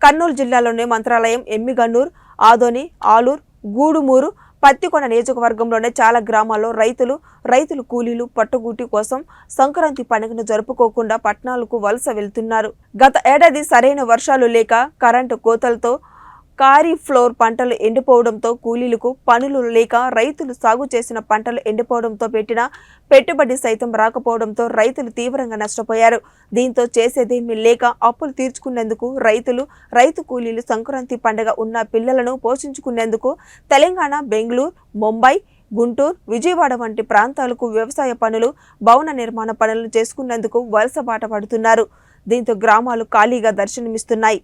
కర్నూలు జిల్లాలోని మంత్రాలయం, ఎమ్మిగన్నూరు, ఆదోని, ఆలూరు, గూడుమూరు, పత్తికొండ నియోజకవర్గంలోనే చాలా గ్రామాల్లో రైతులు కూలీలు పట్టుగూటి కోసం సంక్రాంతి పండుగను జరుపుకోకుండా పట్టణాలకు వలస వెళ్తున్నారు. గత ఏడాది సరైన వర్షాలు లేక కరెంటు కోతలతో కారీఫ్లోర్ పంటలు ఎండిపోవడంతో కూలీలకు పనులు లేక రైతులు సాగు చేసిన పంటలు ఎండిపోవడంతో పెట్టిన పెట్టుబడి సైతం రాకపోవడంతో రైతులు తీవ్రంగా నష్టపోయారు. దీంతో చేసేదేమీ లేక అప్పులు తీర్చుకునేందుకు రైతు కూలీలు సంక్రాంతి పండుగ ఉన్న పిల్లలను పోషించుకునేందుకు తెలంగాణ, బెంగళూరు, ముంబై, గుంటూరు, విజయవాడ వంటి ప్రాంతాలకు వ్యవసాయ పనులు, భవన నిర్మాణ పనులు చేసుకునేందుకు వలస బాట పడుతున్నారు. దీంతో గ్రామాలు ఖాళీగా దర్శనమిస్తున్నాయి.